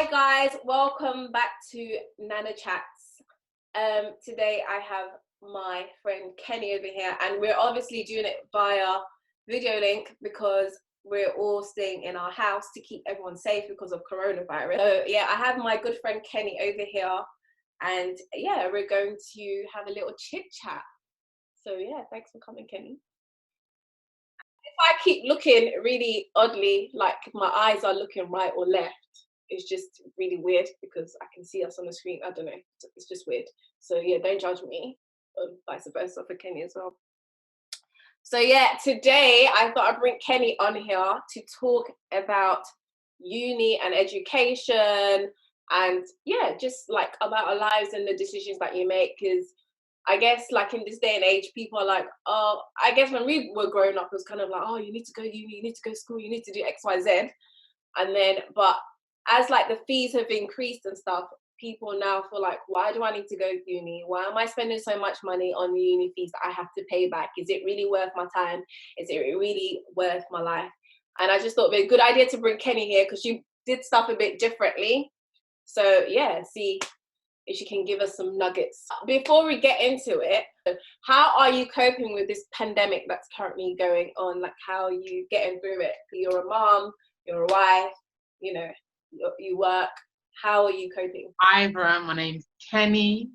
Hi guys, welcome back to Nana Chats. Today I have my friend Kenny over here, and we're obviously doing it via video link because we're all staying in our house to keep everyone safe because of coronavirus. So yeah, I have my good friend Kenny over here, and yeah, we're going to have a little chit chat. So yeah, thanks for coming, Kenny. If I keep looking really oddly, like my eyes are looking right or left, it's just really weird because I can see us on the screen. I don't know. It's just weird. So yeah, don't judge me. Vice versa for Kenny as well. So yeah, today I thought I'd bring Kenny on here to talk about uni and education and yeah, just like about our lives and the decisions that you make. Because I guess like in this day and age, people are like, oh, I guess when we were growing up, it was kind of like, oh, you need to go uni, you need to go to school, you need to do X, Y, Z. And then, but as like the fees have increased and stuff, people now feel like, why do I need to go to uni? Why am I spending so much money on the uni fees that I have to pay back? Is it really worth my time? Is it really worth my life? And I just thought it'd be a good idea to bring Kenny here because you did stuff a bit differently. So yeah, see if she can give us some nuggets. Before we get into it, how are you coping with this pandemic that's currently going on? Like how are you getting through it? You're a mom, you're a wife, you know, you work. How are you coping? Hi everyone, my name's Kenny.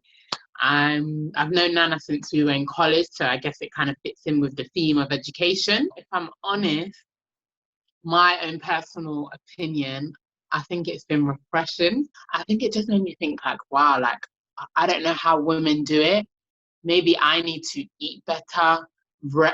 I've known Nana since we were in college, so I guess it kind of fits in with the theme of education. If I'm honest, my own personal opinion, I think it's been refreshing. I think it just made me think like, wow, like I don't know how women do it. Maybe I need to eat better,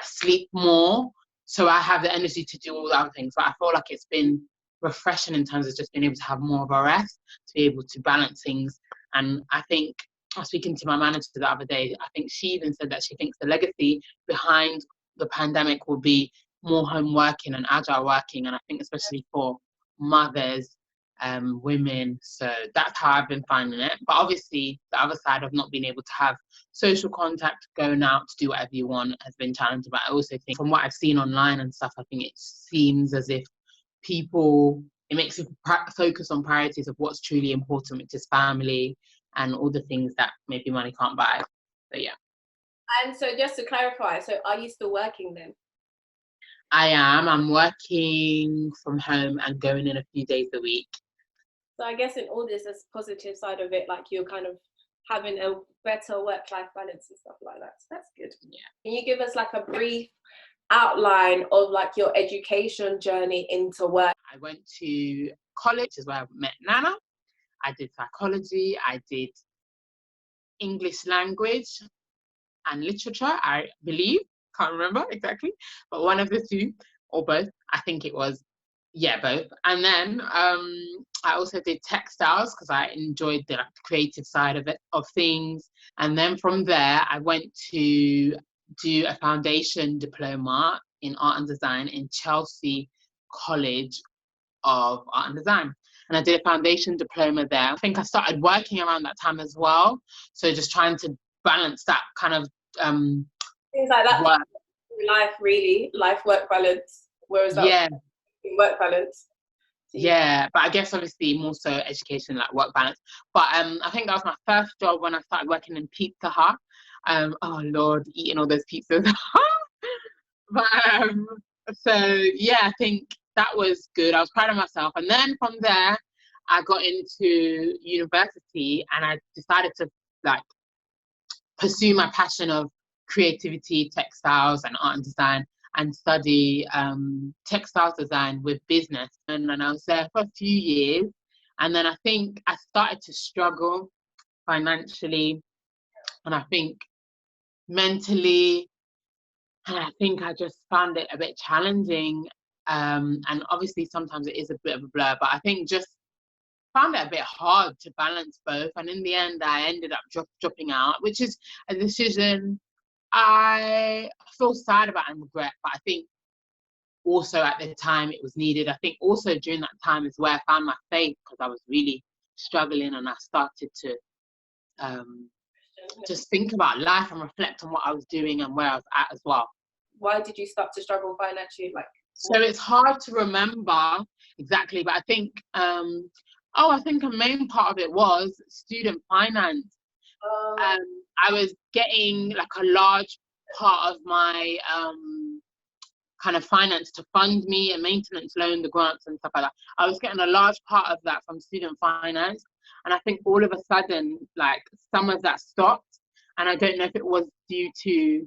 sleep more, so I have the energy to do all the other things. But I feel like it's been refreshing in terms of just being able to have more of a rest, to be able to balance things. And I think I was speaking to my manager the other day, I think she even said that she thinks the legacy behind the pandemic will be more home working and agile working. And I think especially for mothers, women. So that's how I've been finding it. But obviously the other side of not being able to have social contact, going out to do whatever you want has been challenging. But I also think from what I've seen online and stuff, I think it seems as if it makes you focus on priorities of what's truly important, which is family and all the things that maybe money can't buy. So yeah. And so just to clarify, so are you still working then? I'm working from home and going in a few days a week. So I guess in all this, there's positive side of it, like you're kind of having a better work-life balance and stuff like that. So that's good. Yeah. Can you give us like a brief outline of like your education journey into work? I went to college, is where I met Nana. I did psychology, I did English language and literature, I believe. Can't remember exactly, but one of the two, or both. I think it was, yeah, both. And then I also did textiles because I enjoyed the creative side of things. And then from there, I went to do a foundation diploma in art and design in Chelsea College of Art and Design. And I did a foundation diploma there. I think I started working around that time as well. So just trying to balance that kind of things like that. Work. Life work balance. Whereas that work balance. Yeah, but I guess obviously more so education, like work balance. But I think that was my first job when I started working in Pizza Hut. Oh Lord, eating all those pizzas. But so yeah, I think that was good. I was proud of myself. And then from there, I got into university and I decided to like pursue my passion of creativity, textiles and art and design, and study textiles design with business. And then I was there for a few years. And then I think I started to struggle financially and I think mentally. And I think I just found it a bit challenging. And obviously sometimes it is a bit of a blur, but I think just found it a bit hard to balance both. And in the end, I ended up dropping out, which is a decision I feel sad about and regret. But I think also at the time it was needed. I think also during that time is where I found my faith because I was really struggling and I started to just think about life and reflect on what I was doing and where I was at as well. Why did you start to struggle financially? Like So it's hard to remember exactly, but I think, I think a main part of it was student finance. Um, I was getting like a large part of my kind of finance to fund me, a maintenance loan, the grants and stuff like that. I was getting a large part of that from student finance. And I think all of a sudden, like some of that stopped. And I don't know if it was due to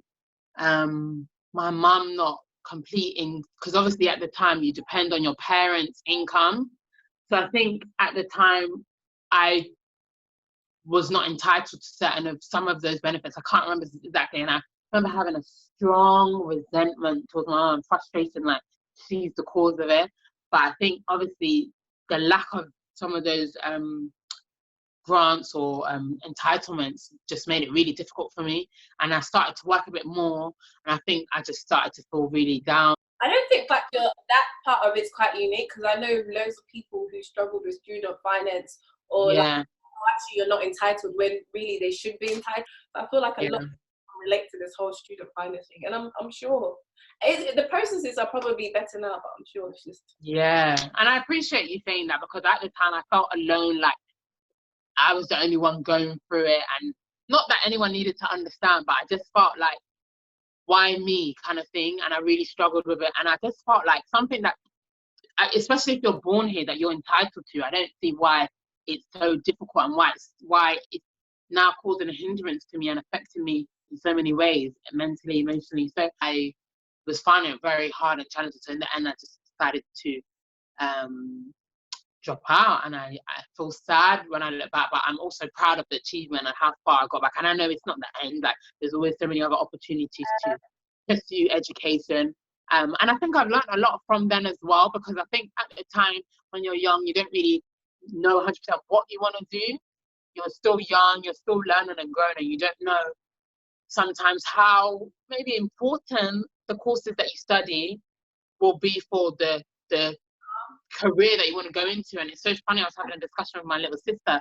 my mum not completing, because obviously at the time you depend on your parents' income. So I think at the time I was not entitled to certain of some of those benefits. I can't remember exactly. And I remember having a strong resentment towards my mum, frustration, like she's the cause of it. But I think obviously the lack of some of those grants or entitlements just made it really difficult for me. And I started to work a bit more. And I think I just started to feel really down. I don't think that part of it's quite unique, because I know loads of people who struggled with student finance, or like, Yeah. actually you're not entitled when really they should be entitled. So I feel like a Yeah. lot of people relate to this whole student finance thing, and I'm sure the processes are probably better now, but I'm sure it's just Yeah. And I appreciate you saying that, because at the time I felt alone, like I was the only one going through it. And not that anyone needed to understand, but I just felt like, why me kind of thing. And I really struggled with it. And I just felt like something that, especially if you're born here, that you're entitled to. I don't see why it's so difficult, and why it's now causing a hindrance to me and affecting me in so many ways, mentally, emotionally. So I was finding it very hard and challenging. So in the end, I just decided to drop out, and I feel sad when I look back, but I'm also proud of the achievement and how far I got back. And I know it's not the end, like there's always so many other opportunities to pursue education. And I think I've learned a lot from them as well, because I think at the time when you're young, you don't really know 100% what you want to do. You're still young, you're still learning and growing, and you don't know sometimes how maybe important the courses that you study will be for the career that you want to go into. And it's so funny, I was having a discussion with my little sister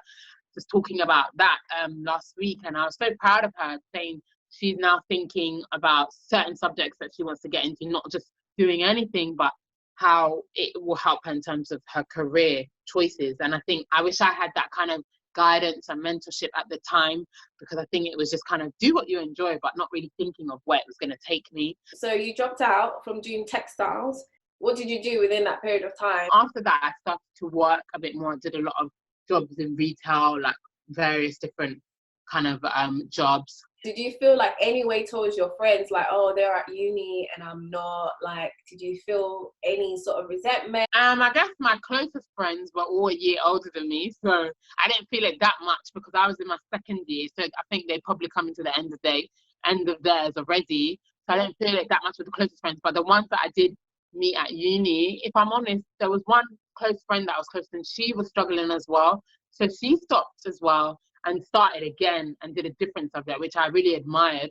just talking about that last week, and I was so proud of her, saying she's now thinking about certain subjects that she wants to get into, not just doing anything, but how it will help her in terms of her career choices. And I think I wish I had that kind of guidance and mentorship at the time, because I think it was just kind of do what you enjoy, but not really thinking of where it was going to take me. So you dropped out from doing textiles. What did you do within that period of time? After that, I started to work a bit more. I did a lot of jobs in retail, like various different kind of jobs. Did you feel like any way towards your friends, like, oh, they're at uni and I'm not? Like, did you feel any sort of resentment? I guess my closest friends were all a year older than me, so I didn't feel it that much, because I was in my second year. So I think they probably coming to the end of theirs already. So I didn't feel it that much with the closest friends. But the ones that I did meet at uni, if I'm honest, there was one close friend that I was close to, and she was struggling as well. So she stopped as well and started again and did a different subject, which I really admired.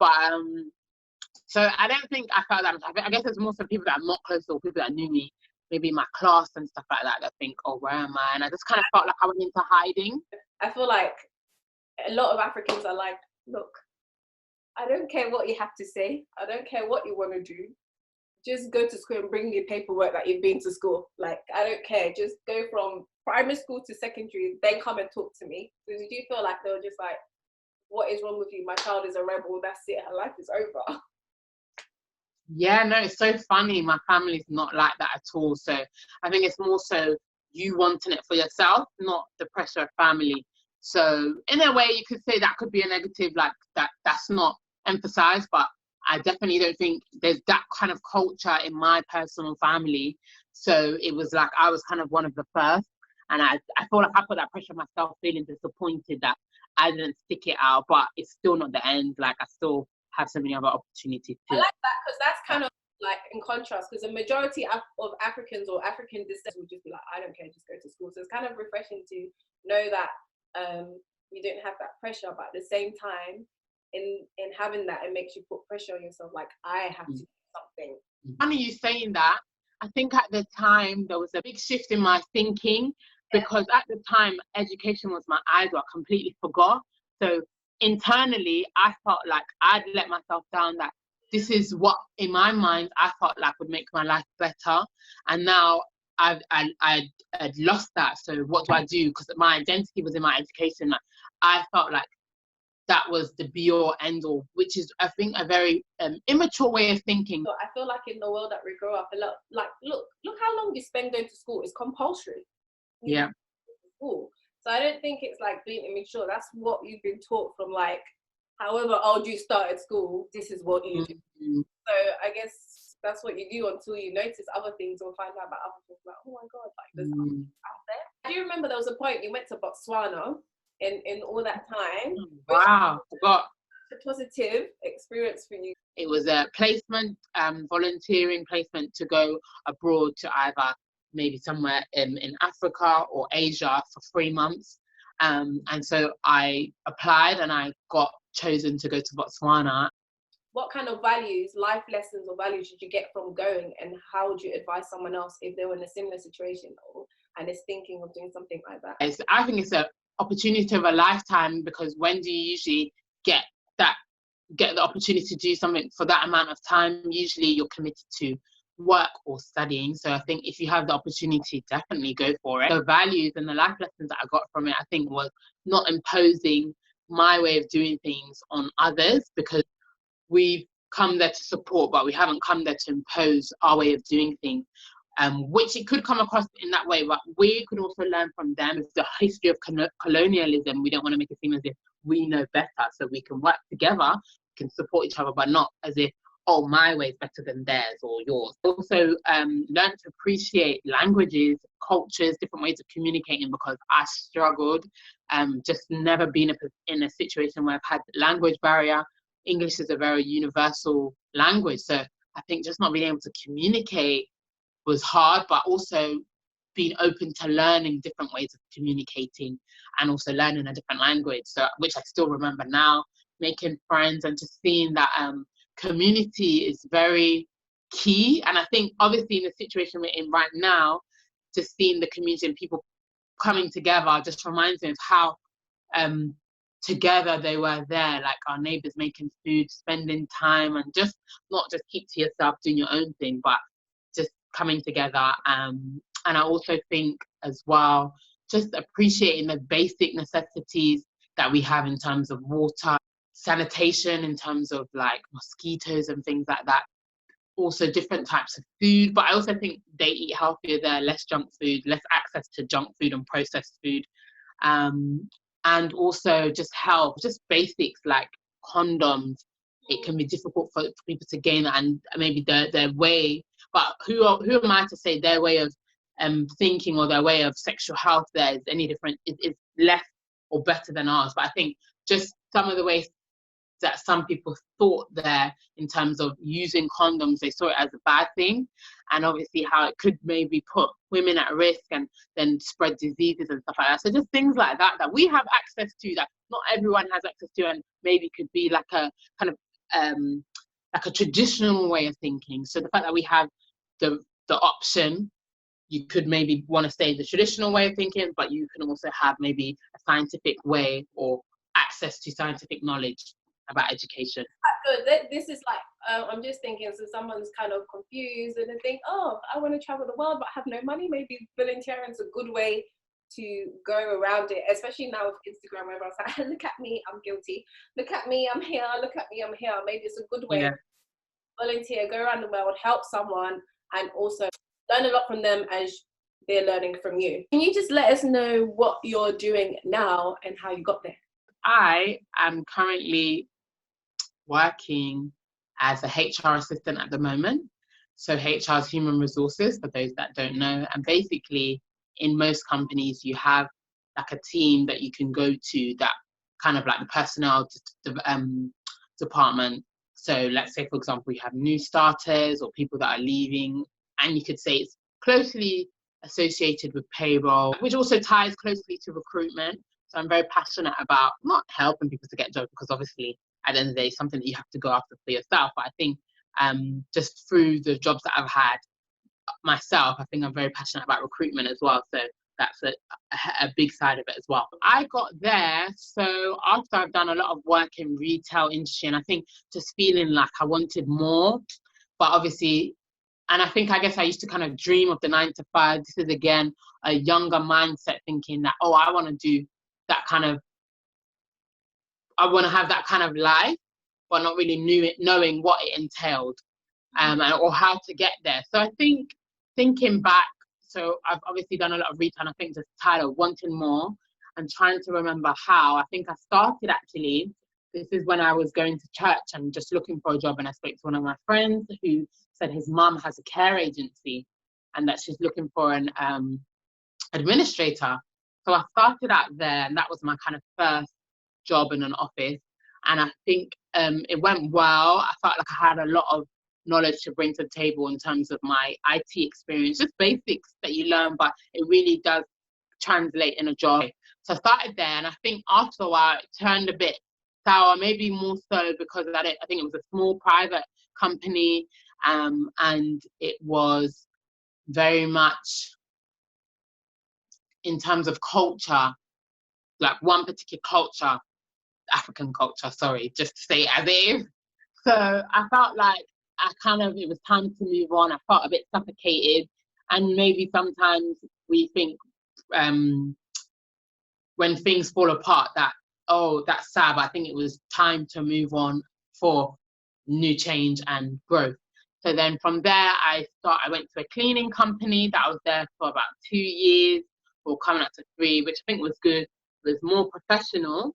But so I don't think I felt that much. I guess there's more some people that I'm not close to, or people that knew me, maybe in my class and stuff like that, that think, oh, where am I? And I just kind of felt like I went into hiding. I feel like a lot of Africans are like, look, I don't care what you have to say. I don't care what you want to do. Just go to school and bring me paperwork that you've been to school. Like, I don't care. Just go from primary school to secondary, then come and talk to me. So did you feel like they were just like, what is wrong with you? My child is a rebel. That's it. Her life is over. Yeah, no, it's so funny. My family's not like that at all. So I think it's more so you wanting it for yourself, not the pressure of family. So in a way, you could say that could be a negative, like that's not emphasized, but I definitely don't think there's that kind of culture in my personal family. So it was like I was kind of one of the first. And I feel like I put that pressure on myself, feeling disappointed that I didn't stick it out, but it's still not the end. Like I still have so many other opportunities I too. like that, because that's kind of like in contrast, because the majority of Africans or African descent would just be like, I don't care, just go to school. So it's kind of refreshing to know that you don't have that pressure, but at the same time, in having that, it makes you put pressure on yourself, like I have to do something. Funny you saying that. I think at the time there was a big shift in my thinking, because at the time education was my idol. I completely forgot. So internally I felt like I'd let myself down, that this is what, in my mind, I felt like would make my life better. And now I'd lost that. So what do I do? Because my identity was in my education. Like, I felt like that was the be all end all, which is, I think, a very immature way of thinking. So I feel like in the world that we grow up, a lot, like, look how long you spend going to school. It's compulsory. Yeah. School. So I don't think it's like being immature. That's what you've been taught from, like, however old you started school, this is what you do. So I guess that's what you do until you notice other things or find out about other things. Like, oh my God, like there's other things out there. I do remember there was a point you went to Botswana in all that time. Wow, forgot. A positive experience for you. It was a placement, volunteering placement to go abroad to either maybe somewhere in Africa or Asia for 3 months. And so I applied and I got chosen to go to Botswana. What kind of values, life lessons or values did you get from going, and how would you advise someone else if they were in a similar situation and is thinking of doing something like that? I think it's an opportunity of a lifetime, because when do you usually get the opportunity to do something for that amount of time? Usually you're committed to work or studying. So I think if you have the opportunity, definitely go for it. The values and the life lessons that I got from it, I think, was not imposing my way of doing things on others, because we've come there to support, but we haven't come there to impose our way of doing things, which it could come across in that way, but we could also learn from them. It's the history of colonialism. We don't want to make it seem as if we know better, so we can work together, can support each other, but not as if, oh, my way is better than theirs or yours. Also, learn to appreciate languages, cultures, different ways of communicating, because I struggled, just never been in a situation where I've had language barrier. English is a very universal language, so I think just not being able to communicate was hard, but also being open to learning different ways of communicating and also learning a different language, so which I still remember now, making friends and just seeing that community is very key. And I think obviously in the situation we're in right now, just seeing the community and people coming together just reminds me of how together they were there, like our neighbours making food, spending time, and just not just keep to yourself doing your own thing, but just coming together. And I also think as well, just appreciating the basic necessities that we have in terms of water, sanitation, in terms of like mosquitoes and things like that. Also different types of food, but I also think they eat healthier there, less junk food, less access to junk food and processed food. And also just health, just basics like condoms. It can be difficult for people to gain, and maybe their way, but who am I to say their way of thinking or their way of sexual health there is any different, is less or better than ours. But I think just some of the ways that some people thought there in terms of using condoms, they saw it as a bad thing, and obviously how it could maybe put women at risk and then spread diseases and stuff like that. So just things like that we have access to, that not everyone has access to, and maybe could be like a kind of like a traditional way of thinking. So the fact that we have the option, you could maybe want to stay the traditional way of thinking, but you can also have maybe a scientific way or access to scientific knowledge about education. This is like, I'm just thinking, so someone's kind of confused and they think, oh, I want to travel the world but have no money. Maybe volunteering is a good way to go around it, especially now with Instagram, where everyone's like, look at me, I'm guilty. Look at me, I'm here. Look at me, I'm here. Maybe it's a good way to volunteer, go around the world, help someone, and also learn a lot from them as they're learning from you. Can you just let us know what you're doing now and how you got there? I am currently working as a HR assistant at the moment. So HR is human resources, for those that don't know. And basically, in most companies, you have like a team that you can go to, that kind of like the personnel department. So let's say, for example, you have new starters or people that are leaving, and you could say it's closely associated with payroll, which also ties closely to recruitment. So I'm very passionate about not helping people to get jobs, because obviously at the end of the day, it's something that you have to go after for yourself. But I think just through the jobs that I've had myself, I think I'm very passionate about recruitment as well. So that's a big side of it as well. I got there, so after I've done a lot of work in retail industry, and I think just feeling like I wanted more, but obviously, and I guess I used to kind of dream of the 9 to 5. This is again a younger mindset, thinking that, oh, I want to do that kind of, I want to have that kind of life, but not really knowing what it entailed, or how to get there. So I think thinking back, so I've obviously done a lot of retail, and I think just tired of wanting more and trying to remember how. I think I started actually, this is when I was going to church and just looking for a job, and I spoke to one of my friends who said his mum has a care agency and that she's looking for an administrator. So I started out there, and that was my kind of first job in an office. And I think it went well. I felt like I had a lot of knowledge to bring to the table in terms of my IT experience, just basics that you learn, but it really does translate in a job. So I started there, and I think after a while it turned a bit sour, maybe more so because I think it was a small private company, and it was very much in terms of culture, like one particular culture, African culture, sorry, just to say it as it is. So I felt like it was time to move on. I felt a bit suffocated, and maybe sometimes we think when things fall apart that, oh, that's sad, but I think it was time to move on for new change and growth. So then from there, I went to a cleaning company that I was there for about 2 years, or coming up to 3, which I think was good. It was more professional,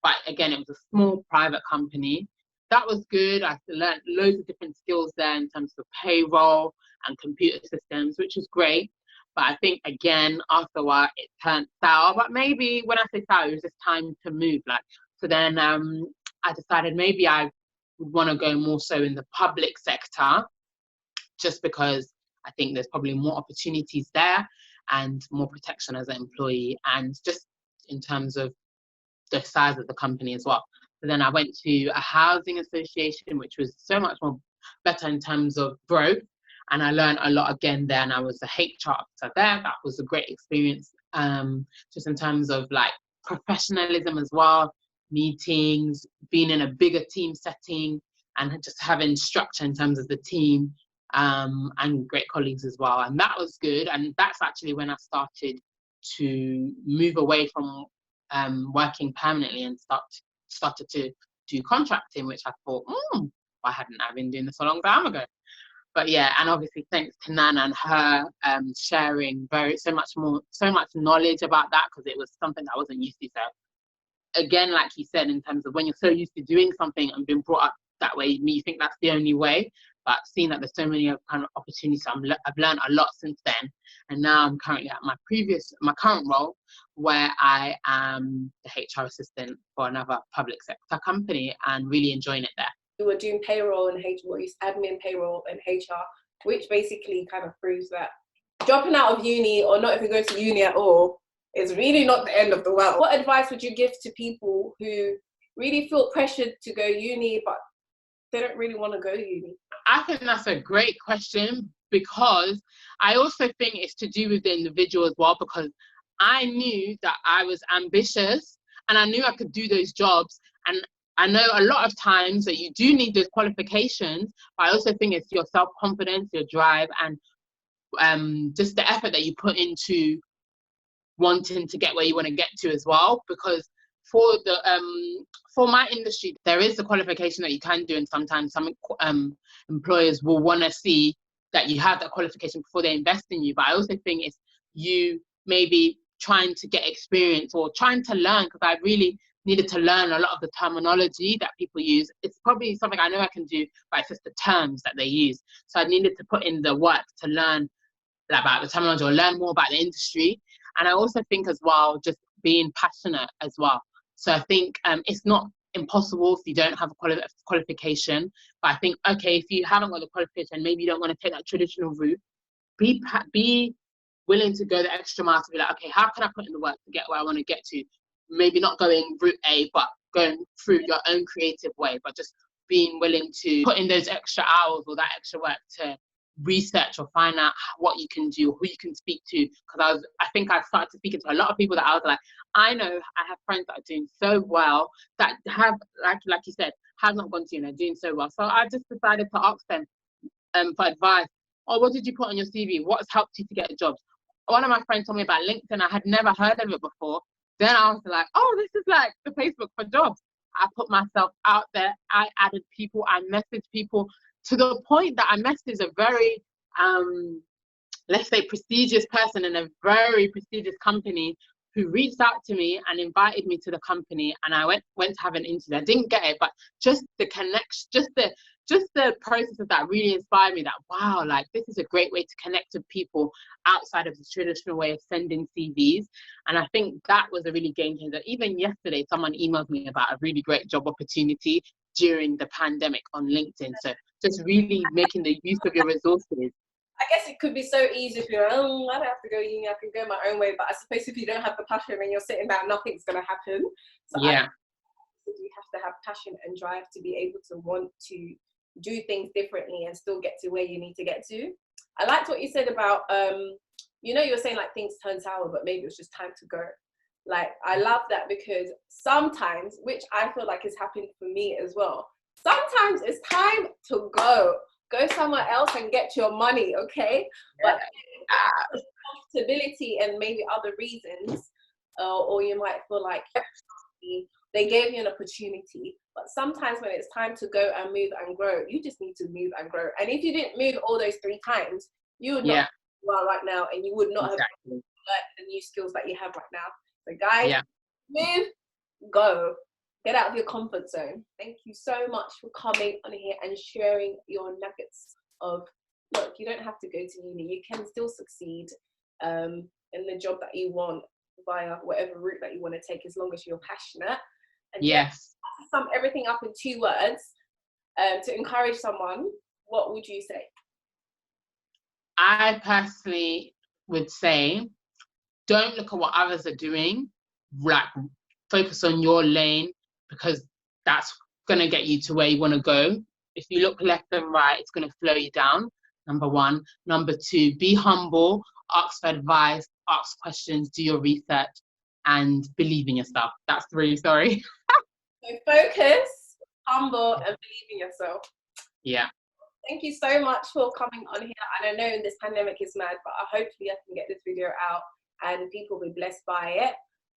but again, it was a small private company. That was good. I learned loads of different skills there in terms of payroll and computer systems, which was great. But I think, again, after a while, it turned sour. But maybe when I say sour, it was just time to move. So then I decided maybe I would want to go more so in the public sector, just because I think there's probably more opportunities there and more protection as an employee, and just in terms of the size of the company as well. So then I went to a housing association, which was so much more better in terms of growth. And I learned a lot again there, and I was a HR officer there. That was a great experience, just in terms of like professionalism as well, meetings, being in a bigger team setting, and just having structure in terms of the team, and great colleagues as well. And that was good. And that's actually when I started to move away from working permanently and started to do contracting, which I thought, why hadn't I been doing this a long time ago? But yeah, and obviously thanks to Nana and her sharing so much knowledge about that, because it was something I wasn't used to. So again, like you said, in terms of when you're so used to doing something and being brought up that way, you think that's the only way. But seeing that there's so many kind of opportunities, I've learned a lot since then. And now I'm currently at my current role, where I am the HR assistant for another public sector company, and really enjoying it there. You were doing payroll and HR, admin, payroll and HR, which basically kind of proves that dropping out of uni, or not even going to uni at all, is really not the end of the world. What advice would you give to people who really feel pressured to go uni, but they don't really want to go uni? I think that's a great question, because I also think it's to do with the individual as well, because I knew that I was ambitious and I knew I could do those jobs. And I know a lot of times that you do need those qualifications, but I also think it's your self-confidence, your drive, and just the effort that you put into wanting to get where you want to get to as well. Because for my industry, there is a qualification that you can do, and sometimes some employers will want to see that you have that qualification before they invest in you. But I also think it's you maybe trying to get experience or trying to learn, because I really needed to learn a lot of the terminology that people use. It's probably something I know I can do, but it's just the terms that they use. So I needed to put in the work to learn about the terminology or learn more about the industry. And I also think as well, just being passionate as well. So I think it's not impossible if you don't have a qualification. But I think, okay, if you haven't got the qualification, maybe you don't want to take that traditional route, be willing to go the extra mile to be like, okay, how can I put in the work to get where I want to get to? Maybe not going route A, but going through your own creative way, but just being willing to put in those extra hours or that extra work to research or find out what you can do, who you can speak to. Because I think I started speaking to a lot of people that I was like, I know I have friends that are doing so well, that have, like you said, have not gone to uni, doing so well. So I just decided to ask them for advice. Oh, what did you put on your CV? What's helped you to get jobs? One of my friends told me about LinkedIn. I had never heard of it before. Then I was like, oh, this is like the Facebook for jobs. I put myself out there. I added people. I messaged people to the point that I messaged a very, let's say, prestigious person in a very prestigious company who reached out to me and invited me to the company, and I went to have an interview. I didn't get it, but just the connection, just the process of that really inspired me that, wow, like this is a great way to connect with people outside of the traditional way of sending CVs. And I think that was a really game changer. Even yesterday, someone emailed me about a really great job opportunity during the pandemic on LinkedIn. So just really making the use of your resources. I guess it could be so easy if you're, oh, I don't have to go uni, I can go my own way. But I suppose if you don't have the passion and you're sitting down, nothing's going to happen. So Yeah. you have to have passion and drive to be able to want to do things differently and still get to where you need to get to. I liked what you said about, you know, you were saying like things turn sour, but maybe it was just time to go. Like, I love that, because sometimes, which I feel like has happened for me as well, sometimes it's time to go somewhere else and get your money, okay? Yeah. But stability and maybe other reasons, or you might feel like they gave you an opportunity, but sometimes when it's time to go and move and grow, you just need to move and grow. And if you didn't move all those 3 times, you would not be well right now, and you would not have learned the new skills that you have right now. So guys, move, go. Get out of your comfort zone. Thank you so much for coming on here and sharing your nuggets of, look, you don't have to go to uni. You can still succeed in the job that you want via whatever route that you want to take, as long as you're passionate. And to sum everything up in 2 words, to encourage someone, what would you say? I personally would say, don't look at what others are doing. Like, focus on your lane, because that's going to get you to where you want to go. If you look left and right, it's going to slow you down, number 1. Number 2, be humble, ask for advice, ask questions, do your research, and believe in yourself. That's 3, sorry. So focus, humble, and believe in yourself. Yeah. Thank you so much for coming on here. And I know this pandemic is mad, but hopefully I can get this video out and people will be blessed by it.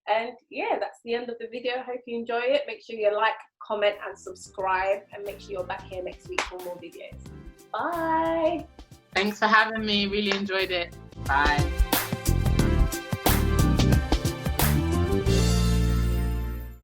And yeah, that's the end of the video. Hope you enjoy it. Make sure you like, comment, and subscribe, and make sure you're back here next week for more videos. Bye. Thanks for having me. Really enjoyed it. Bye.